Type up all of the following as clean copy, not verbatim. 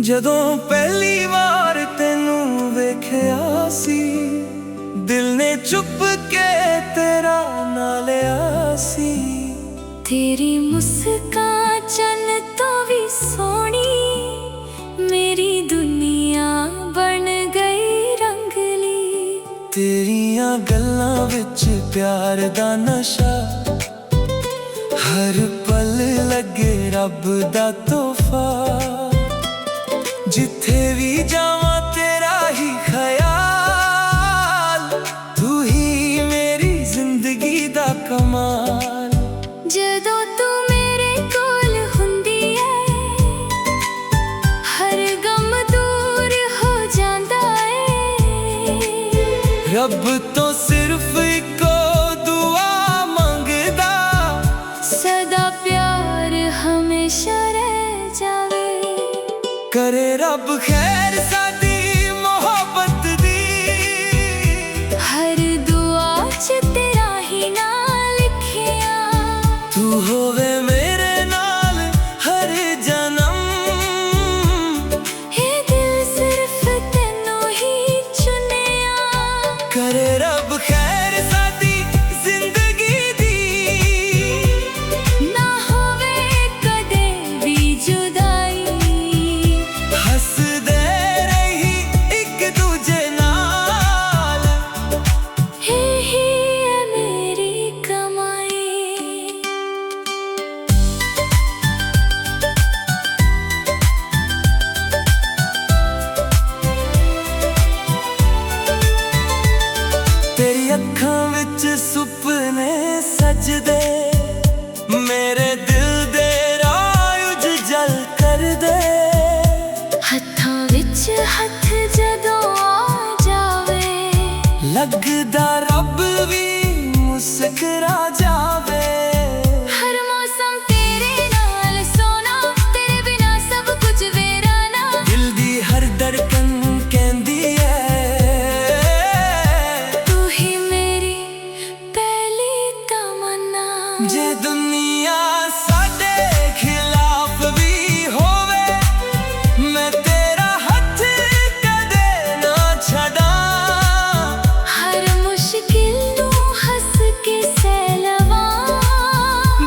ਜਦੋਂ ਪਹਿਲੀ ਵਾਰ ਤੈਨੂੰ ਵੇਖਿਆ ਸੀ, ਦਿਲ ਨੇ ਚੁੱਪ ਕੇ ਤੇਰਾ ਨਾਂ ਲਿਆ ਸੀ। ਤੇਰੀ ਮੁਸਕਾਨ ਚੰਨ ਤੋਂ ਵੀ ਸੋਹਣੀ, ਮੇਰੀ ਦੁਨੀਆ ਬਣ ਗਈ ਰੰਗਲੀ। ਤੇਰੀਆਂ ਗੱਲਾਂ ਵਿੱਚ ਪਿਆਰ ਦਾ ਨਸ਼ਾ, ਹਰ ਪਲ ਲੱਗੇ ਰੱਬ ਦਾ ਤੋਹਫਾ। ਜਿੱਥੇ ਵੀ ਜਾਵਾਂ ਤੇਰਾ ਹੀ ਖਿਆਲ, ਤੂੰ ਹੀ ਮੇਰੀ ਜ਼ਿੰਦਗੀ ਦਾ ਕਮਾਲ। ਜਦੋਂ ਤੂੰ ਮੇਰੇ ਕੋਲ ਹੁੰਦੀ ਏ, ਹਰ ਗਮ ਦੂਰ ਹੋ ਜਾਂਦਾ ਏ। ਰੱਬ ਤੋਂ ਸਿਰਫ ਇੱਕੋ ਦੁਆ ਮੰਗਦਾ, ਸਦਾ ਪਿਆਰ ਹਮੇਸ਼ਾ ਰਹਿ ਜਾਵੇ। ਕਰੇ ਰੱਬ ਖੈਰ ਸਾਡੀ ਮੁਹੱਬਤ ਦੀ, ਹਰ ਦੁਆ 'ਚ ਤੇਰਾ ਹੀ ਨਾਂ ਲਿਖਿਆ। ਤੂੰ ਹੋਵੇ ਮੇਰੇ ਨਾਲ ਹਰ ਜਨਮ, ਇਹ ਦਿਲ ਸਿਰਫ ਤੈਨੂੰ ਹੀ ਚੁਣਿਆ। ਕਰੇ ਰੱਬ ਖੈਰ ਸਾਡੀ ਜ਼ਿੰਦਗੀ ਦੀ, ਨਾ ਹੋਵੇ ਕਦੇ ਵੀ ਜੁਦਾਈ। ਹੱਸਦੇ ਰਹੀ ਇੱਕ ਦੂਜੇ ਨਾਲ, ਇਹੀ ਹੈ ਮੇਰੀ ਕਮਾਈ। ਤੇਰੀ ਅੱਖਾਂ ਵਿੱਚ ਸੁਪਨੇ ਸਜਦੇ, ਮੇਰੇ ਦਿਲ ਦੇ ਰਾਹ ਉਜਲ ਕਰਦੇ। ਹੱਥਾਂ ਵਿੱਚ ਹੱਥ ਜਦੋਂ ਆ ਜਾਵੇ, ਲੱਗਦਾ ਰੱਬ ਵੀ ਮੁਸਕਰਾ ਜਾਵੇ। ਹਰ ਮੌਸਮ ਤੇਰੇ ਨਾਲ ਸੋਹਣਾ, ਤੇਰੇ ਬਿਨਾ ਸਭ ਕੁਝ ਵੇਰਾਨਾ। ਦਿਲ ਦੀ ਹਰ ਧੜਕਨ ਕਹਿੰਦੀ ਏ, ਤੂੰ ਹੀ ਮੇਰੀ ਪਹਿਲੀ ਤਮੰਨਾ। ਜੇ ਦੁਨੀਆ ਸਾਡੇ ਖਿਲਾਫ ਵੀ ਹੋਵੇ, ਮੈਂ ਤੇਰਾ ਹੱਥ ਕਦੇ ਨਾ ਛੱਡਾਂ। ਹਰ ਮੁਸ਼ਕਿਲ ਨੂੰ ਹੱਸ ਕੇ ਸਹਿ ਲਵਾਂ।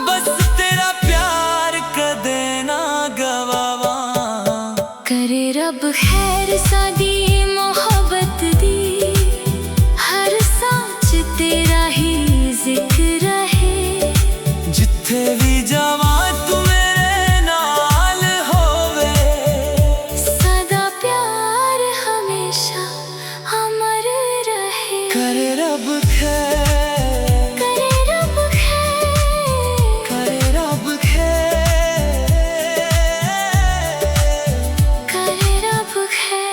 ਬਸ ਤੇਰਾ ਪਿਆਰ ਕਦੇ ਨਾ ਗਵਾਵਾਂ। ਕਰੇ ਰੱਬ ਖੈਰ ਸਾਡੀ ਮੁਹੱਬਤ ਦੀ, ਹਰ ਸਾਹ 'ਚ ਤੇਰਾ ਹੀ ਜ਼ਿਕਰ ਰਹੇ। ਜਿੱਥੇ ਵੀ ਜਾਵਾਂ ਤੂੰ ਮੇਰੇ ਨਾਲ ਹੋਵੇ, ਸਦਾ ਪਿਆਰ ਹਮੇਸ਼ਾ ਅਮਰ ਰਹੇ। ਕਰੇ ਰੱਬ ਖੈਰ, ਕਰੇ ਰੱਬ ਖੈਰ, ਕਰੇ ਰੱਬ ਖੈਰ। ਕਰੇ ਰੱਬ ਖੈਰ।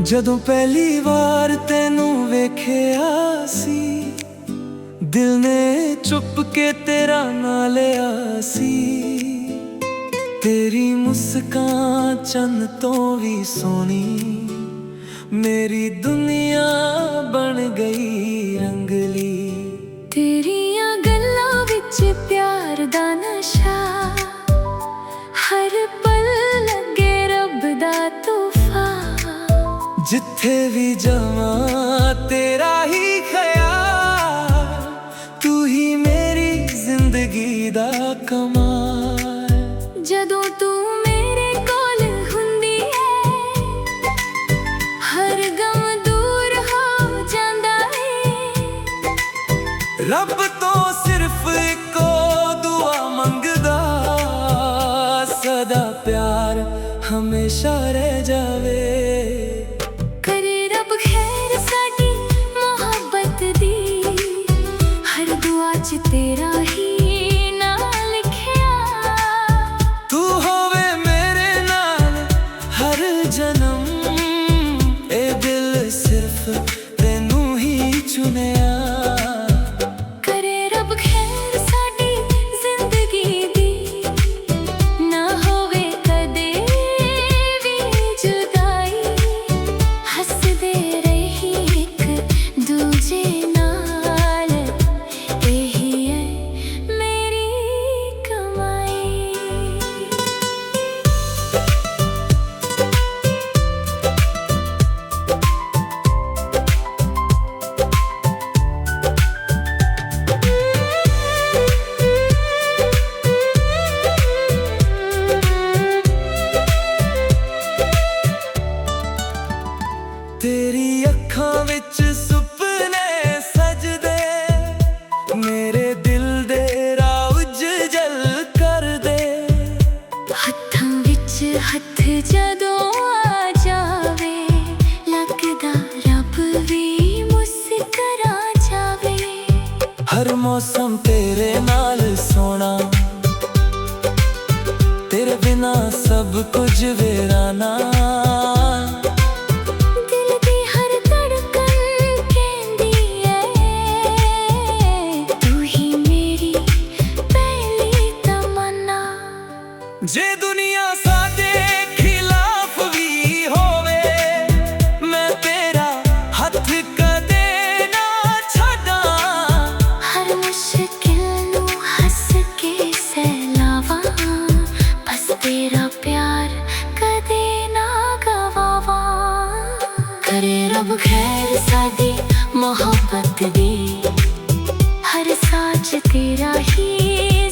ਜਦੋਂ ਪਹਿਲੀ ਵਾਰ ਤੈਨੂੰ ਵੇਖਿਆ ਸੀ, ਦਿਲ ਨੇ ਚੁੱਪ ਕੇ ਤੇਰਾ ਨਾਂ ਲਿਆ ਸੀ। ਤੇਰੀ ਮੁਸਕਾਨ ਚੰਨ ਤੋਂ ਵੀ ਸੋਹਣੀ, ਮੇਰੀ ਦੁਨੀਆ ਬਣ ਗਈ ਰੰਗਲੀ। ਤੇਰੀਆਂ ਗੱਲਾਂ ਵਿੱਚ ਪਿਆਰ ਦਾ ਨਸ਼ਾ, ਹਰ ਪਲ ਲੱਗੇ ਰੱਬ ਦਾ ਤੋਹਫਾ। ਜਿੱਥੇ ਵੀ ਜਾਵਾਂ ਤੇਰਾ ਹੀ ਖਿਆਲ, ਤੂੰ ਹੀ ਮੇਰੀ ਜ਼ਿੰਦਗੀ ਦਾ ਕਮਾਲ। ਜਦੋਂ ਤੂੰ ਮੇਰੇ ਕੋਲ ਹੁੰਦੀ ਏ, ਹਰ ਗਮ ਦੂਰ ਹੋ ਜਾਂਦਾ ਏ। ਰੱਬ ਤੋਂ ਸਿਰਫ ਇੱਕੋ ਦੁਆ ਮੰਗਦਾ, ਸਦਾ ਪਿਆਰ ਹਮੇਸ਼ਾ ਰਹਿ ਜਾਵੇ। ਕਰੇ ਰੱਬ ਖੈਰ ਸਾਡੀ ਮੁਹੱਬਤ ਦੀ, ਹਰ ਦੁਆ 'ਚ ਤੇਰਾ ਹੀ ਨਾਂ ਲਿਖਿਆ। ਤੂੰ ਹੋਵੇ ਮੇਰੇ ਨਾਲ ਹਰ ਜਨਮ, ਇਹ ਦਿਲ ਸਿਰਫ ਤੈਨੂੰ ਹੀ ਚੁਣਿਆ। ਕਰੇ ਰੱਬ ਖੈਰ ਸਾਡੀ ਜ਼ਿੰਦਗੀ तेरी अखां विच सुपने सजदे, मेरे दिल दे राह उजल कर दे। हत्थां विच हत्थ जदों आ जावे, लगदा रब भी मुस्करा जावे। हर मौसम तेरे नाल सोना, तेरे बिना सब कुछ वीराना। दिल दी हर धड़कन कहंदी ऐ, तू ही मेरी पहली तमन्ना। जे दुनिया साडे खिलाफ भी होवे, मैं तेरा हथ कदे ना छड्डा। हर मुश्किल नू हस के सहलावा, बस तेरा प्यार कदे ना गवावा। करे रब खैर साडी मोहब्बत दी, हर साज तेरा ही